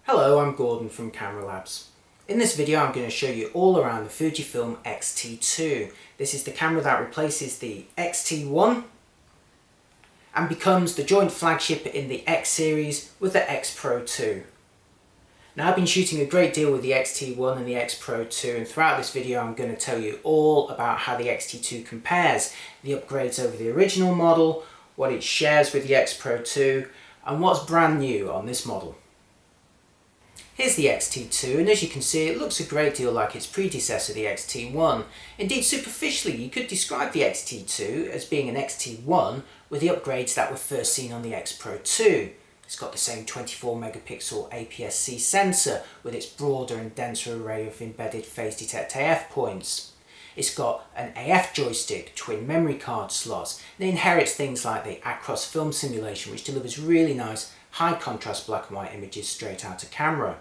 Hello, I'm Gordon from Camera Labs. In this video I'm going to show you all around the Fujifilm XT2. This is the camera that replaces the XT1 and becomes the joint flagship in the X series with the X-Pro2. Now I've been shooting a great deal with the XT1 and the X-Pro2, and throughout this video I'm going to tell you all about how the XT2 compares, the upgrades over the original model, what it shares with the X-Pro2 and what's brand new on this model. Here's the XT2, and as you can see it looks a great deal like its predecessor, the XT1. Indeed, superficially you could describe the XT2 as being an XT1 with the upgrades that were first seen on the X-Pro2. It's got the same 24 megapixel APS-C sensor with its broader and denser array of embedded phase detect AF points. It's got an AF joystick, twin memory card slots, and it inherits things like the Acros film simulation, which delivers really nice high contrast black and white images straight out of camera.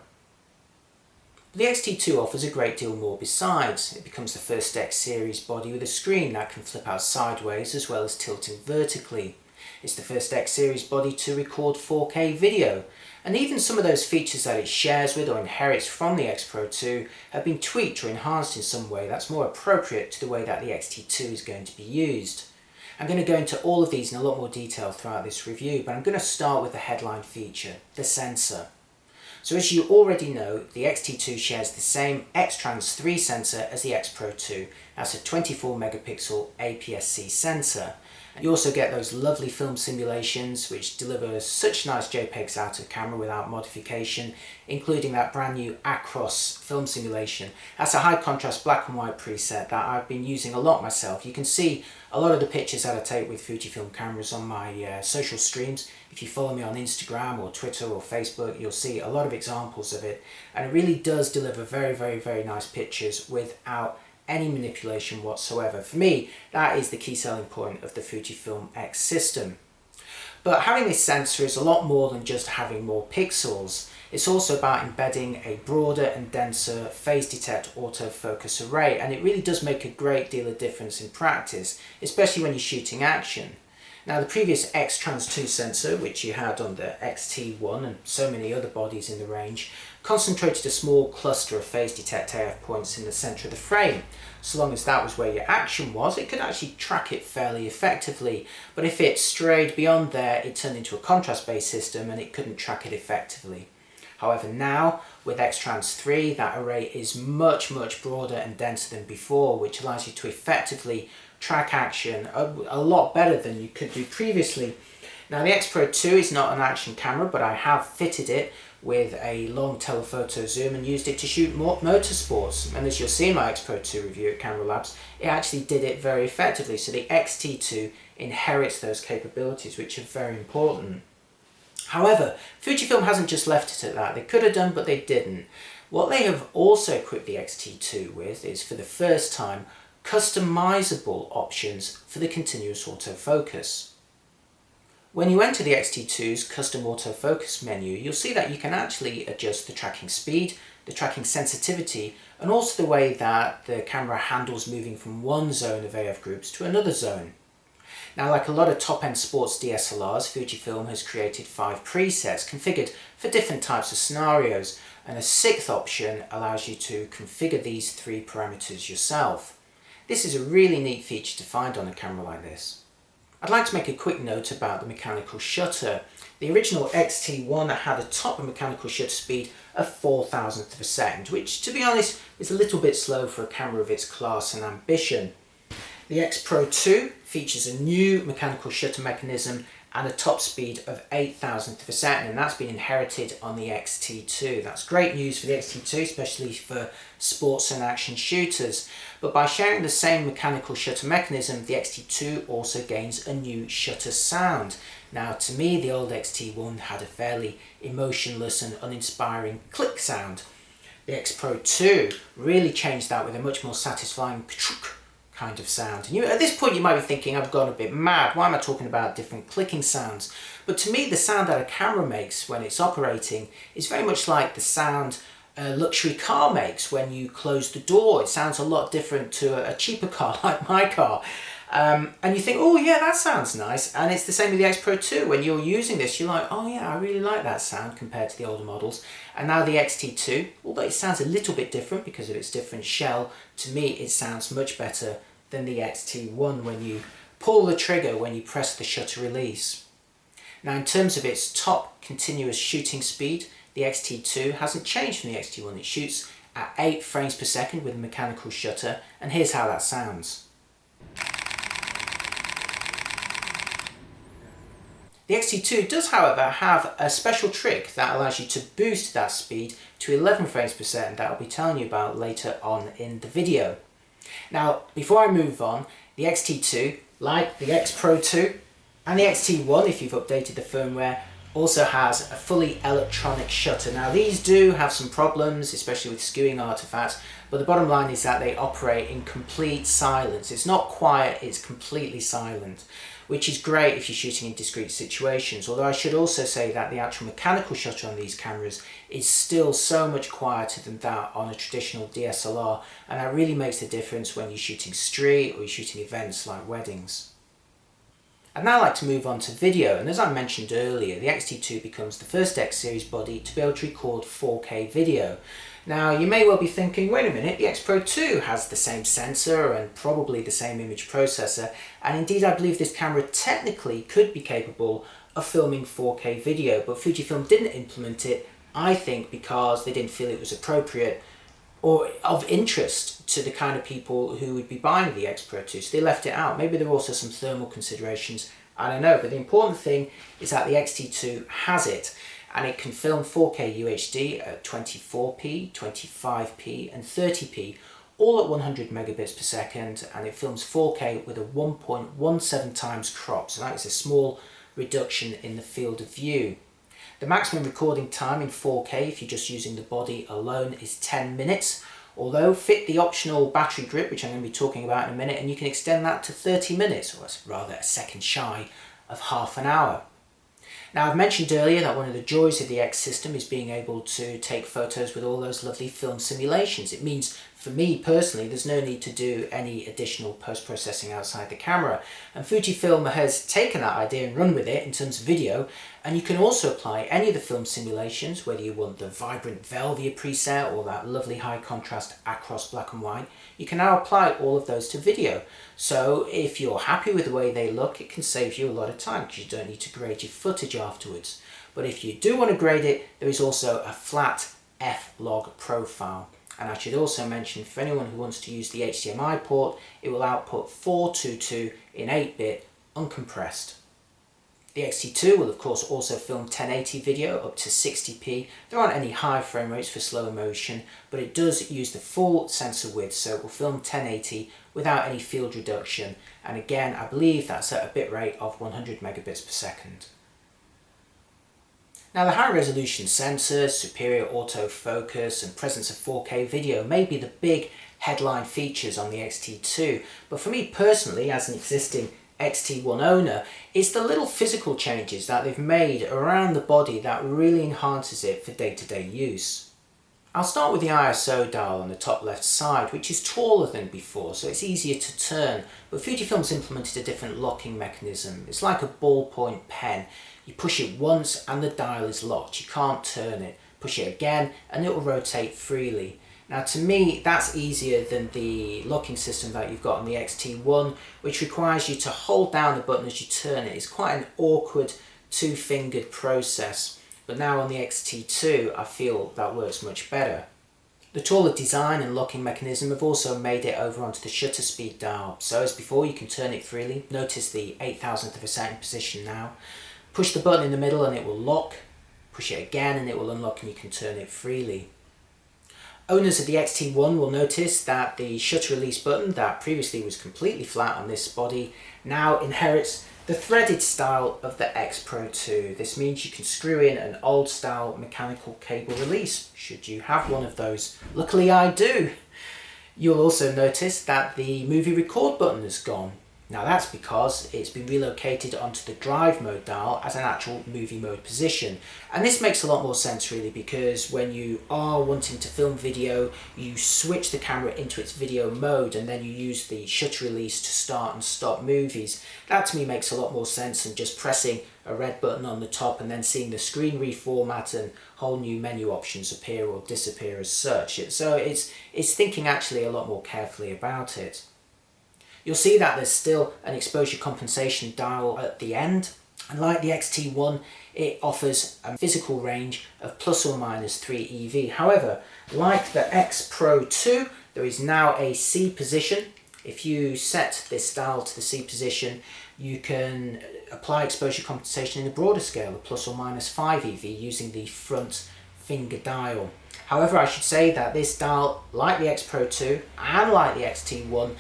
The XT2 offers a great deal more besides. It becomes the first X series body with a screen that can flip out sideways as well as tilting vertically. It's the first X series body to record 4K video, and even some of those features that it shares with or inherits from the X-Pro2 have been tweaked or enhanced in some way that's more appropriate to the way that the XT2 is going to be used. I'm going to go into all of these in a lot more detail throughout this review, but I'm going to start with the headline feature, the sensor. So as you already know, the XT2 shares the same X-Trans3 sensor as the X-Pro2. That's a 24 megapixel APS-C sensor. You also get those lovely film simulations which deliver such nice JPEGs out of camera without modification, including that brand new Acros film simulation. That's a high contrast black and white preset that I've been using a lot myself. You can see a lot of the pictures that I take with Fujifilm cameras on my social streams. If you follow me on Instagram or Twitter or Facebook, you'll see a lot of examples of it, and it really does deliver very nice pictures without any manipulation whatsoever. For me, that is the key selling point of the Fujifilm X system. But having this sensor is a lot more than just having more pixels. It's also about embedding a broader and denser phase detect autofocus array, and it really does make a great deal of difference in practice, especially when you're shooting action. Now, the previous X-Trans2 sensor, which you had on the XT1 and so many other bodies in the range, concentrated a small cluster of phase detect AF points in the centre of the frame. So long as that was where your action was, it could actually track it fairly effectively. But if it strayed beyond there, it turned into a contrast-based system and it couldn't track it effectively. However, now with X-Trans3, that array is much broader and denser than before, which allows you to effectively track action a lot better than you could do previously. Now, the X-Pro2 is not an action camera, but I have fitted it with a long telephoto zoom and used it to shoot motorsports. And as you'll see in my X-Pro2 review at Camera Labs, it actually did it very effectively. So the XT2 inherits those capabilities, which are very important. However, Fujifilm hasn't just left it at that. They could have done, but they didn't. What they have also equipped the XT2 with is, for the first time, customizable options for the continuous autofocus. When you enter the XT2's custom autofocus menu, you'll see that you can actually adjust the tracking speed, the tracking sensitivity, and also the way that the camera handles moving from one zone of AF groups to another zone. Now, like a lot of top-end sports DSLRs, Fujifilm has created 5 presets configured for different types of scenarios, and a 6th option allows you to configure these 3 parameters yourself. This is a really neat feature to find on a camera like this. I'd like to make a quick note about the mechanical shutter. The original XT1 had a top mechanical shutter speed of 4,000th of a second, which, to be honest, is a little bit slow for a camera of its class and ambition. The X-Pro2 features a new mechanical shutter mechanism and a top speed of 8,000th of a second, and that's been inherited on the XT2. That's great news for the XT2, especially for sports and action shooters. But by sharing the same mechanical shutter mechanism, the XT2 also gains a new shutter sound. Now, to me, the old XT1 had a fairly emotionless and uninspiring click sound. The X-Pro2 really changed that with a much more satisfying kind of sound. And at this point you might be thinking, I've gone a bit mad, why am I talking about different clicking sounds? But to me, the sound that a camera makes when it's operating is very much like the sound a luxury car makes when you close the door. It sounds a lot different to a cheaper car like my car. And you think, oh yeah, that sounds nice. And it's the same with the X-Pro2. When you're using this, you're like, oh yeah, I really like that sound compared to the older models. And now the XT2, although it sounds a little bit different because of its different shell, to me it sounds much better than the XT1 when you pull the trigger when you press the shutter release. Now in terms of its top continuous shooting speed, the XT2 hasn't changed from the XT1. It shoots at 8 frames per second with a mechanical shutter, and here's how that sounds. The XT2 does, however, have a special trick that allows you to boost that speed to 11 frames per second that I'll be telling you about later on in the video. Now, before I move on, the XT2, like the X-Pro2 and the XT1, if you've updated the firmware, also has a fully electronic shutter. Now these do have some problems, especially with skewing artifacts, but the bottom line is that they operate in complete silence. It's not quiet, it's completely silent, which is great if you're shooting in discrete situations. Although I should also say that the actual mechanical shutter on these cameras is still so much quieter than that on a traditional DSLR, and that really makes a difference when you're shooting street or you're shooting events like weddings. I'd now like to move on to video, and as I mentioned earlier, the XT2 becomes the first X series body to be able to record 4K video. Now you may well be thinking, wait a minute, the X-Pro2 has the same sensor and probably the same image processor, and indeed I believe this camera technically could be capable of filming 4K video, but Fujifilm didn't implement it, I think because they didn't feel it was appropriate or of interest to the kind of people who would be buying the X-Pro2, so they left it out. Maybe there were also some thermal considerations, I don't know, but the important thing is that the XT2 has it, and it can film 4K UHD at 24p, 25p and 30p, all at 100 megabits per second, and it films 4K with a 1.17 times crop, so that is a small reduction in the field of view. The maximum recording time in 4K, if you're just using the body alone, is 10 minutes, although fit the optional battery grip, which I'm going to be talking about in a minute, and you can extend that to 30 minutes, or that's rather a second shy of half an hour. Now I've mentioned earlier that one of the joys of the X system is being able to take photos with all those lovely film simulations. It means, for me personally, there's no need to do any additional post-processing outside the camera. And Fujifilm has taken that idea and run with it in terms of video, and you can also apply any of the film simulations, whether you want the vibrant Velvia preset or that lovely high contrast Acros black and white. You can now apply all of those to video. So if you're happy with the way they look, it can save you a lot of time because you don't need to grade your footage afterwards. But if you do want to grade it, there is also a flat F-log profile. And I should also mention, for anyone who wants to use the HDMI port, it will output 422 in 8-bit uncompressed. The XT2 will of course also film 1080 video up to 60p. There aren't any high frame rates for slower motion, but it does use the full sensor width, so it will film 1080 without any field reduction, and again I believe that's at a bitrate of 100 megabits per second. Now the high resolution sensors, superior autofocus and presence of 4K video may be the big headline features on the XT2, but for me personally, as an existing XT1 owner, it's the little physical changes that they've made around the body that really enhances it for day-to-day use. I'll start with the ISO dial on the top left side, which is taller than before, so it's easier to turn, but Fujifilm's implemented a different locking mechanism. It's like a ballpoint pen. You push it once and the dial is locked. You can't turn it. Push it again and it will rotate freely. Now to me, that's easier than the locking system that you've got on the XT1, which requires you to hold down the button as you turn it. It's quite an awkward two-fingered process, but now on the XT2 I feel that works much better. The taller design and locking mechanism have also made it over onto the shutter speed dial, so as before you can turn it freely. Notice the 0.008 of a second position now. Push the button in the middle and it will lock, push it again and it will unlock and you can turn it freely. Owners of the XT1 will notice that the shutter release button that previously was completely flat on this body now inherits the threaded style of the X-Pro2. This means you can screw in an old style mechanical cable release, should you have one of those. Luckily I do. You'll also notice that the movie record button is gone. Now that's because it's been relocated onto the drive mode dial as an actual movie mode position. And this makes a lot more sense really, because when you are wanting to film video, you switch the camera into its video mode and then you use the shutter release to start and stop movies. That to me makes a lot more sense than just pressing a red button on the top and then seeing the screen reformat and whole new menu options appear or disappear as such. So it's thinking actually a lot more carefully about it. You'll see that there's still an exposure compensation dial at the end, and like the XT1, it offers a physical range of plus or minus 3 EV. However, like the X-Pro2, there is now a C position. If you set this dial to the C position, you can apply exposure compensation in a broader scale of plus or minus 5 EV using the front finger dial. However, I should say that this dial, like the X-Pro2 and like the XT1,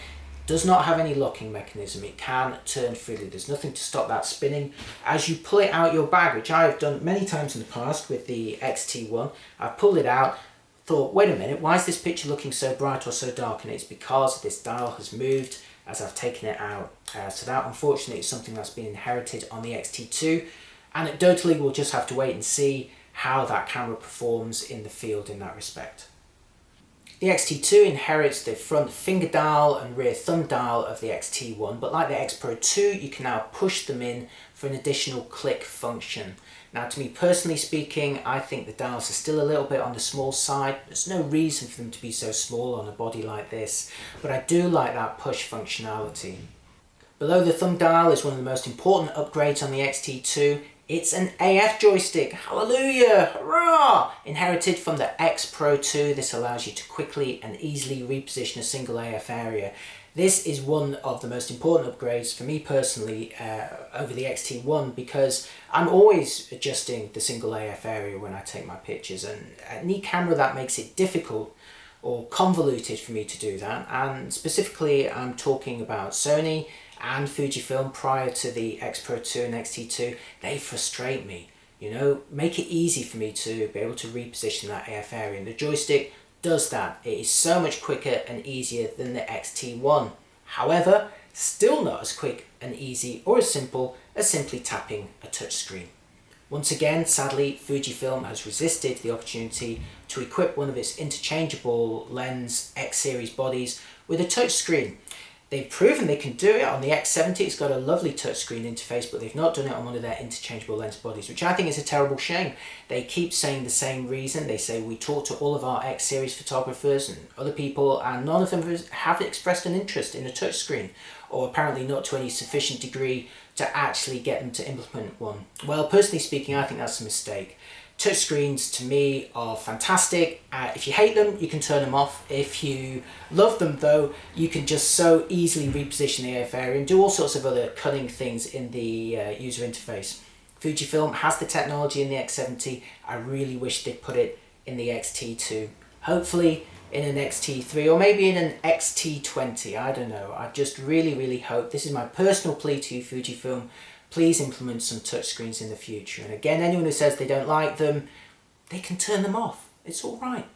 does not have any locking mechanism. It can turn freely. There's nothing to stop that spinning. As you pull it out your bag, which I have done many times in the past with the XT1, I've pulled it out, thought, wait a minute, why is this picture looking so bright or so dark? And it's because this dial has moved as I've taken it out. So that unfortunately is something that's been inherited on the XT2. Anecdotally, we'll just have to wait and see how that camera performs in the field in that respect. The XT2 inherits the front finger dial and rear thumb dial of the XT1, but like the X-Pro2, you can now push them in for an additional click function. Now, to me personally speaking, I think the dials are still a little bit on the small side. There's no reason for them to be so small on a body like this, but I do like that push functionality. Below the thumb dial is one of the most important upgrades on the XT2. It's an AF joystick, hallelujah, hurrah! Inherited from the X-Pro2, this allows you to quickly and easily reposition a single AF area. This is one of the most important upgrades for me personally over the XT1, because I'm always adjusting the single AF area when I take my pictures, and any camera that makes it difficult or convoluted for me to do that, and specifically I'm talking about Sony and Fujifilm prior to the X-Pro2 and XT2, they frustrate me. You know, make it easy for me to be able to reposition that AF area, and the joystick does that. It is so much quicker and easier than the XT1. However, still not as quick and easy or as simple as simply tapping a touchscreen. Once again, sadly, Fujifilm has resisted the opportunity to equip one of its interchangeable lens X series bodies with a touchscreen. They've proven they can do it on the X70. It's got a lovely touchscreen interface, but they've not done it on one of their interchangeable lens bodies, which I think is a terrible shame. They keep saying the same reason. They say we talk to all of our X series photographers and other people, and none of them have expressed an interest in a touchscreen, or apparently not to any sufficient degree to actually get them to implement one. Well, personally speaking, I think that's a mistake. Touchscreens to me are fantastic. If you hate them, you can turn them off. If you love them though, you can just so easily reposition the AF area and do all sorts of other cunning things in the user interface. Fujifilm has the technology in the X70. I really wish they'd put it in the XT2. Hopefully in an XT3 or maybe in an XT20, I don't know. I just really hope, this is my personal plea to you Fujifilm, please implement some touchscreens in the future. And again, anyone who says they don't like them, they can turn them off. It's all right.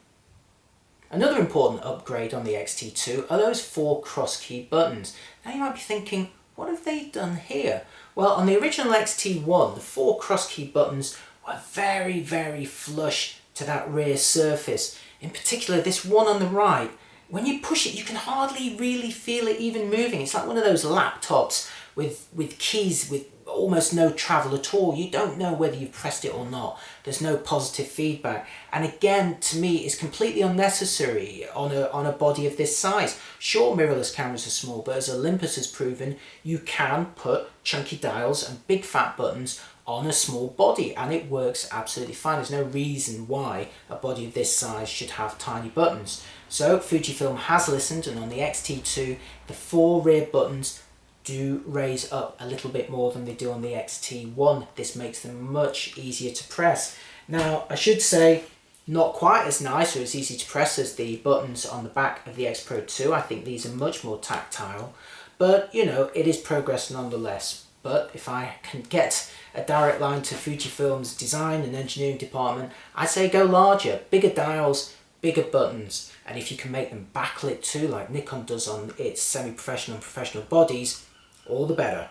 Another important upgrade on the XT2 are those 4 cross key buttons. Now you might be thinking, what have they done here? Well, on the original XT1, the 4 cross key buttons were very flush to that rear surface. In particular, this one on the right, when you push it, you can hardly really feel it even moving. It's like one of those laptops with keys with almost no travel at all. You don't know whether you've pressed it or not. There's no positive feedback. And again, to me, it's completely unnecessary on a body of this size. Sure, mirrorless cameras are small, but as Olympus has proven, you can put chunky dials and big fat buttons on a small body, and it works absolutely fine. There's no reason why a body of this size should have tiny buttons. So Fujifilm has listened, and on the XT2, the 4 rear buttons do raise up a little bit more than they do on the XT1. This makes them much easier to press. Now, I should say, not quite as nice or as easy to press as the buttons on the back of the X-Pro2. I think these are much more tactile, but you know, it is progress nonetheless. But if I can get a direct line to Fujifilm's design and engineering department, I say go larger, bigger dials, bigger buttons. And if you can make them backlit too, like Nikon does on its semi-professional and professional bodies, all the better.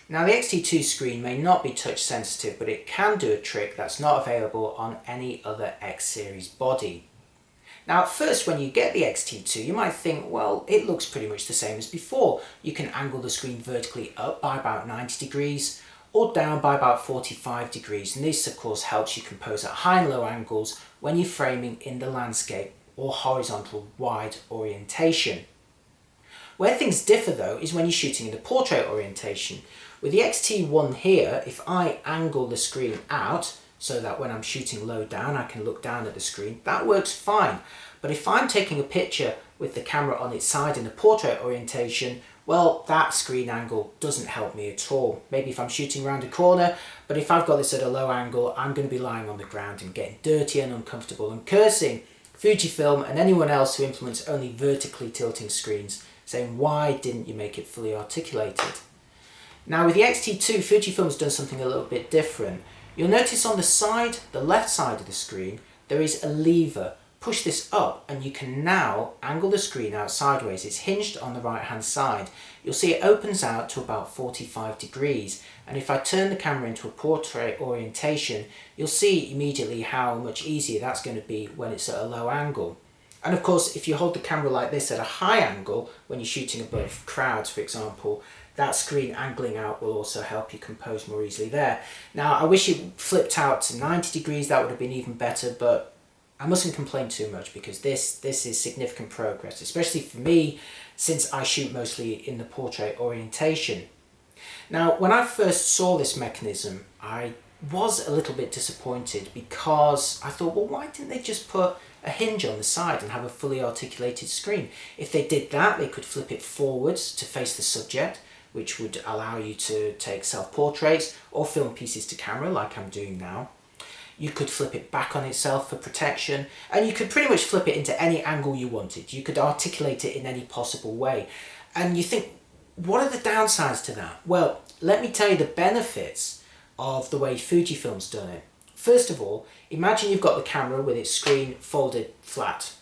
Now the XT2 screen may not be touch sensitive, but it can do a trick that's not available on any other X series body. Now at first when you get the XT2 you might think, well, it looks pretty much the same as before. You can angle the screen vertically up by about 90 degrees or down by about 45 degrees, and this of course helps you compose at high and low angles when you're framing in the landscape or horizontal wide orientation. Where things differ though is when you're shooting in the portrait orientation. With the XT1 here, if I angle the screen out so that when I'm shooting low down I can look down at the screen, that works fine. But if I'm taking a picture with the camera on its side in the portrait orientation, well, that screen angle doesn't help me at all. Maybe if I'm shooting around a corner, but if I've got this at a low angle, I'm going to be lying on the ground and getting dirty and uncomfortable and cursing Fujifilm and anyone else who implements only vertically tilting screens, saying, why didn't you make it fully articulated? Now with the XT2, Fujifilm's done something a little bit different. You'll notice on the side, the left side of the screen, there is a lever. Push this up and you can now angle the screen out sideways. It's hinged on the right hand side. You'll see it opens out to about 45 degrees, and if I turn the camera into a portrait orientation, you'll see immediately how much easier that's going to be when it's at a low angle. And of course, if you hold the camera like this at a high angle, when you're shooting above crowds for example, that screen angling out will also help you compose more easily there. Now I wish it flipped out to 90 degrees, that would have been even better, but I mustn't complain too much because this is significant progress, especially for me since I shoot mostly in the portrait orientation. Now when I first saw this mechanism I was a little bit disappointed because I thought, well, why didn't they just put a hinge on the side and have a fully articulated screen? If they did that, they could flip it forwards to face the subject, which would allow you to take self-portraits or film pieces to camera like I'm doing now. You could flip it back on itself for protection, and you could pretty much flip it into any angle you wanted. You could articulate it in any possible way. And you think, what are the downsides to that? Well, let me tell you the benefits of the way Fujifilm's done it. First of all, imagine you've got the camera with its screen folded flat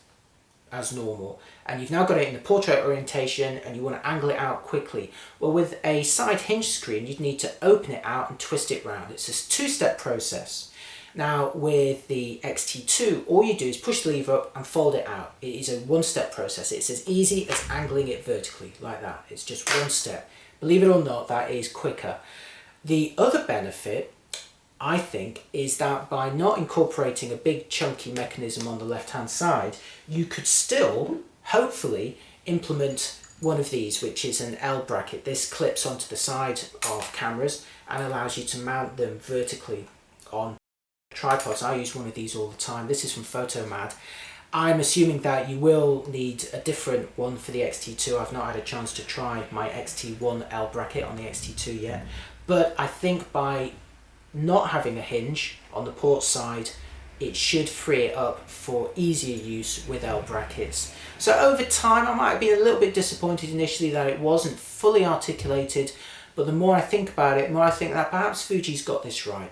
as normal, and you've now got it in the portrait orientation and you want to angle it out quickly. Well, with a side hinge screen you'd need to open it out and twist it round. It's a two-step process. Now with the XT2, all you do is push the lever up and fold it out. It is a one-step process. It's as easy as angling it vertically like that. It's just one step. Believe it or not, that is quicker. The other benefit, I think, is that by not incorporating a big chunky mechanism on the left-hand side, you could still, hopefully, implement one of these, which is an L bracket. This clips onto the side of cameras and allows you to mount them vertically on tripods. I use one of these all the time. This is from Photomad. I'm assuming that you will need a different one for the XT2. I've not had a chance to try my XT1 L bracket on the XT2 yet, but I think by not having a hinge on the port side, it should free it up for easier use with L brackets. So over time I might have been a little bit disappointed initially that it wasn't fully articulated, but the more I think about it, the more I think that perhaps Fuji's got this right.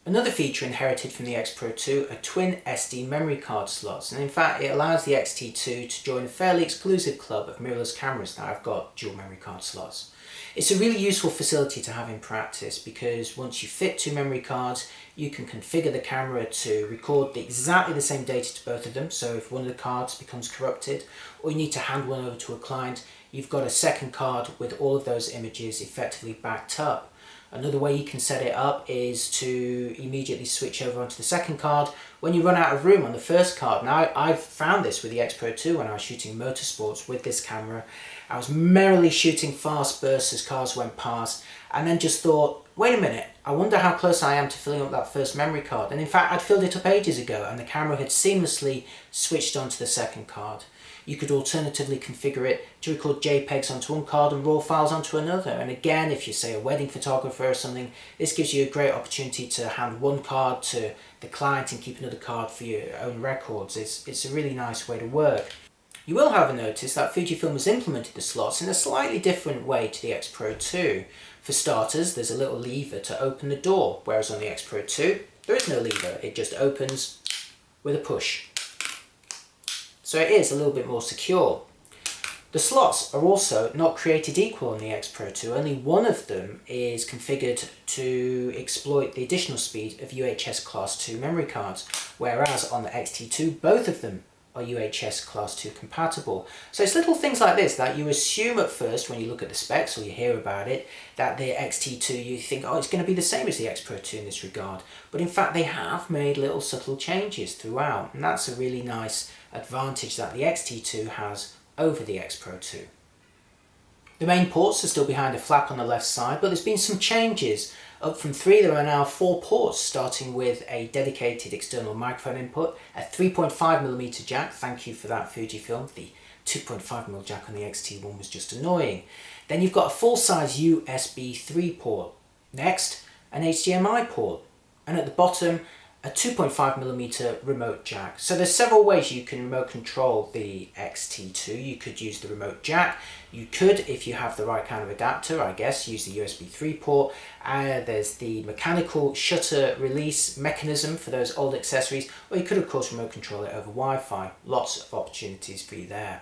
Another feature inherited from the X-Pro2 are twin SD memory card slots, and in fact it allows the XT2 to join a fairly exclusive club of mirrorless cameras that have got dual memory card slots. It's a really useful facility to have in practice because once you fit two memory cards, you can configure the camera to record exactly the same data to both of them. So if one of the cards becomes corrupted or you need to hand one over to a client, you've got a second card with all of those images effectively backed up. Another way you can set it up is to immediately switch over onto the second card when you run out of room on the first card. Now I've found this with the X-Pro2 when I was shooting motorsports with this camera. I was merrily shooting fast bursts as cars went past and then just thought, wait a minute, I wonder how close I am to filling up that first memory card. And in fact I'd filled it up ages ago and the camera had seamlessly switched onto the second card. You could alternatively configure it to record JPEGs onto one card and RAW files onto another. And again, if you're say a wedding photographer or something, this gives you a great opportunity to hand one card to the client and keep another card for your own records. It's a really nice way to work. You will, however, notice that Fujifilm has implemented the slots in a slightly different way to the X-Pro2. For starters, there's a little lever to open the door, whereas on the X-Pro2, there is no lever. It just opens with a push. So it is a little bit more secure. The slots are also not created equal on the X-Pro2. Only one of them is configured to exploit the additional speed of UHS Class 2 memory cards, whereas on the XT2 both of them are UHS Class 2 compatible. So it's little things like this that you assume at first when you look at the specs or you hear about it, that the XT2 you think, oh, it's going to be the same as the X-Pro2 in this regard. But in fact they have made little subtle changes throughout, and that's a really nice advantage that the XT2 has over the X-Pro2. The main ports are still behind a flap on the left side, but there's been some changes. Up from 3 there are now 4 ports, starting with a dedicated external microphone input, a 3.5mm jack, thank you for that Fujifilm, the 2.5mm jack on the XT1 was just annoying. Then you've got a full-size USB 3 port, next an HDMI port, and at the bottom a 2.5mm remote jack. So there's several ways you can remote control the XT2. You could use the remote jack. You could, if you have the right kind of adapter, I guess, use the USB 3 port. There's the mechanical shutter release mechanism for those old accessories, or you could of course remote control it over Wi-Fi. Lots of opportunities for you there.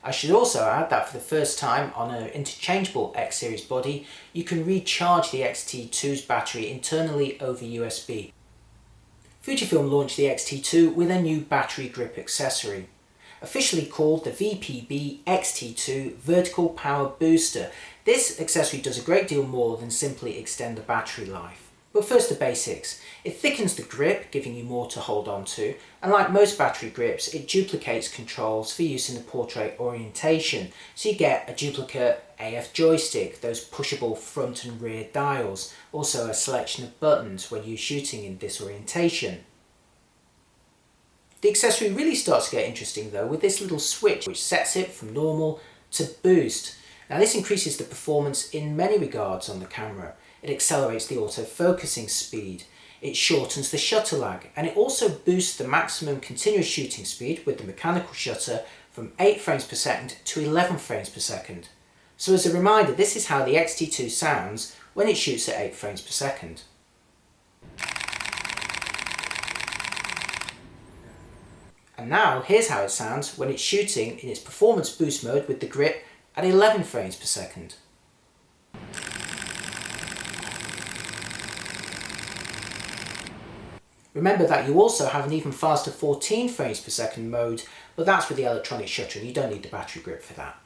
I should also add that for the first time on an interchangeable X series body, you can recharge the XT2's battery internally over USB. Fujifilm launched the XT2 with a new battery grip accessory, officially called the VPB XT2 Vertical Power Booster. This accessory does a great deal more than simply extend the battery life. But first the basics. It thickens the grip, giving you more to hold on to, and like most battery grips, it duplicates controls for use in the portrait orientation. So you get a duplicate AF joystick, those pushable front and rear dials, also a selection of buttons when you're shooting in this orientation. The accessory really starts to get interesting though with this little switch which sets it from normal to boost. Now this increases the performance in many regards on the camera. It accelerates the autofocusing speed, it shortens the shutter lag, and it also boosts the maximum continuous shooting speed with the mechanical shutter from 8 frames per second to 11 frames per second. So as a reminder, this is how the XT2 sounds when it shoots at 8 frames per second. And now here's how it sounds when it's shooting in its performance boost mode with the grip at 11 frames per second. Remember that you also have an even faster 14 frames per second mode, but that's with the electronic shutter and you don't need the battery grip for that.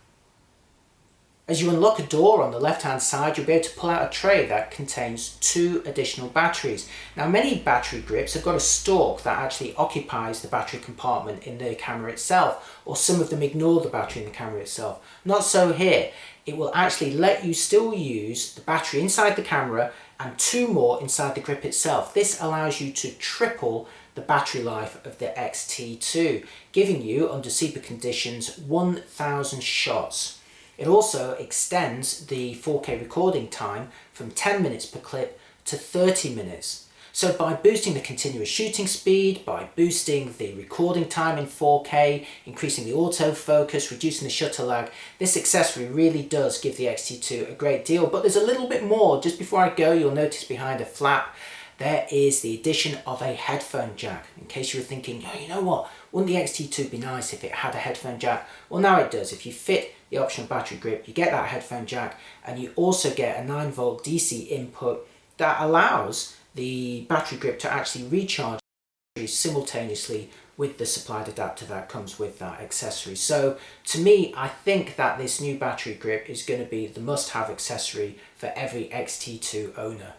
As you unlock a door on the left hand side, you'll be able to pull out a tray that contains 2 additional batteries. Now many battery grips have got a stalk that actually occupies the battery compartment in the camera itself, or some of them ignore the battery in the camera itself. Not so here. It will actually let you still use the battery inside the camera and 2 more inside the grip itself. This allows you to triple the battery life of the XT2, giving you, under SEPA conditions, 1000 shots. It also extends the 4K recording time from 10 minutes per clip to 30 minutes. So by boosting the continuous shooting speed, by boosting the recording time in 4K, increasing the autofocus, reducing the shutter lag, this accessory really does give the XT2 a great deal. But there's a little bit more. Just before I go, you'll notice behind a flap, there is the addition of a headphone jack. In case you were thinking, oh, you know what, wouldn't the XT2 be nice if it had a headphone jack? Well, now it does. If you fit the optional battery grip, you get that headphone jack, and you also get a 9V DC input that allows the battery grip to actually recharge simultaneously with the supplied adapter that comes with that accessory. So to me, I think that this new battery grip is going to be the must-have accessory for every XT2 owner.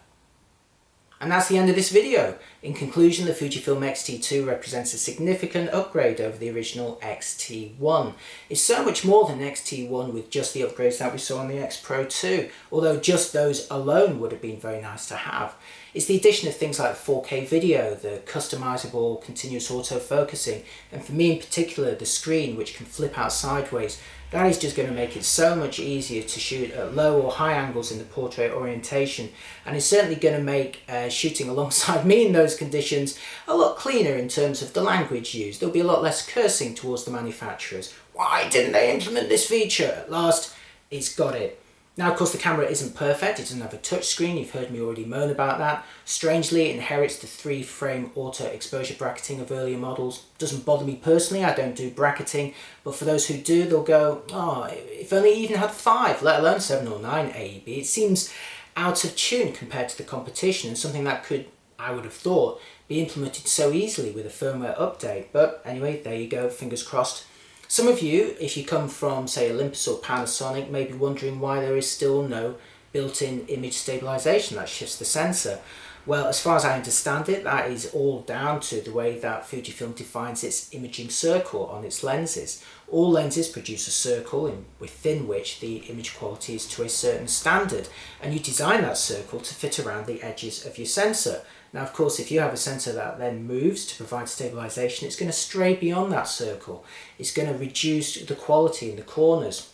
And that's the end of this video. In conclusion, the Fujifilm X-T2 represents a significant upgrade over the original X-T1. It's so much more than X-T1 with just the upgrades that we saw on the X-Pro2, although just those alone would have been very nice to have. It's the addition of things like 4K video, the customizable continuous autofocusing, and for me in particular, the screen which can flip out sideways. That is just going to make it so much easier to shoot at low or high angles in the portrait orientation, and it's certainly going to make shooting alongside me in those conditions a lot cleaner in terms of the language used. There'll be a lot less cursing towards the manufacturers. Why didn't they implement this feature? At last, it's got it. Now, of course, the camera isn't perfect. It doesn't have a touchscreen. You've heard me already moan about that. Strangely, it inherits the 3-frame auto exposure bracketing of earlier models. Doesn't bother me personally. I don't do bracketing. But for those who do, they'll go, oh, if only it even had 5, let alone 7 or 9 AEB. It seems out of tune compared to the competition, and something that could, I would have thought, be implemented so easily with a firmware update. But anyway, there you go, fingers crossed. Some of you, if you come from, say, Olympus or Panasonic, may be wondering why there is still no built-in image stabilization that shifts the sensor. Well, as far as I understand it, that is all down to the way that Fujifilm defines its imaging circle on its lenses. All lenses produce a circle within which the image quality is to a certain standard, and you design that circle to fit around the edges of your sensor. Now, of course, if you have a sensor that then moves to provide stabilization, it's going to stray beyond that circle. It's going to reduce the quality in the corners.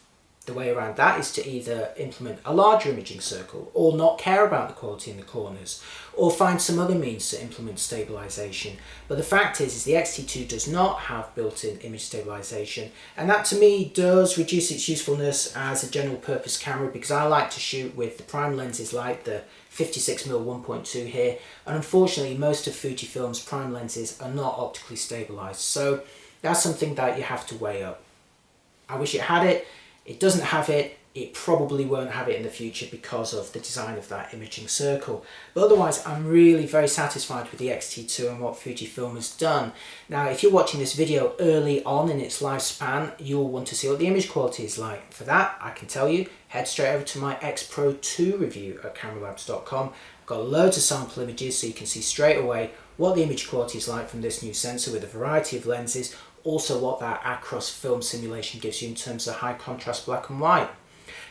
The way around that is to either implement a larger imaging circle, or not care about the quality in the corners, or find some other means to implement stabilization. But the fact is the XT2 does not have built-in image stabilization, and that to me does reduce its usefulness as a general purpose camera, because I like to shoot with the prime lenses like the 56mm 1.2 here, and unfortunately most of Fujifilm's prime lenses are not optically stabilized, so that's something that you have to weigh up. I wish it had it. It doesn't have it. It probably won't have it in the future because of the design of that imaging circle. But otherwise, I'm really very satisfied with the XT2 and what Fujifilm has done. Now, if you're watching this video early on in its lifespan, you'll want to see what the image quality is like. For that, I can tell you, head straight over to my X-Pro2 review at cameralabs.com. I've got loads of sample images so you can see straight away what the image quality is like from this new sensor with a variety of lenses, also what that Acros film simulation gives you in terms of high contrast black and white.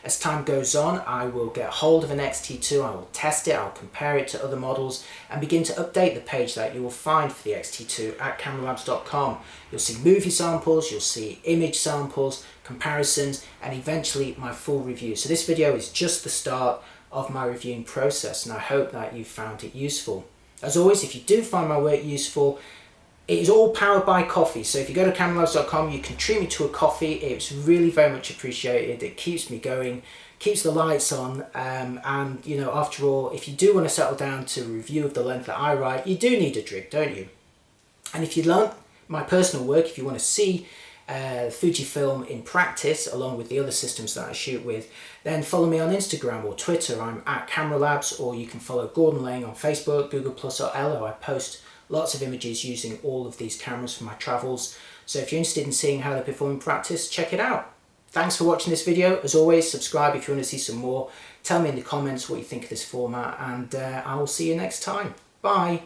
As time goes on, I will get hold of an XT2, I will test it, I'll compare it to other models and begin to update the page that you will find for the XT2 at cameralabs.com. You'll see movie samples, you'll see image samples, comparisons, and eventually my full review. So this video is just the start of my reviewing process, and I hope that you found it useful. As always, if you do find my work useful, it is all powered by coffee, so if you go to cameralabs.com, you can treat me to a coffee. It's really very much appreciated. It keeps me going, keeps the lights on, and you know, after all, if you do want to settle down to a review of the length that I write, you do need a drink, don't you? And if you like my personal work, if you want to see Fujifilm in practice along with the other systems that I shoot with, then follow me on Instagram or Twitter. I'm at cameralabs, or you can follow Gordon Lang on Facebook, Google Plus, or Ello. I post lots of images using all of these cameras for my travels. So if you're interested in seeing how they perform in practice, check it out. Thanks for watching this video. As always, subscribe if you want to see some more. Tell me in the comments what you think of this format, and I will see you next time. Bye.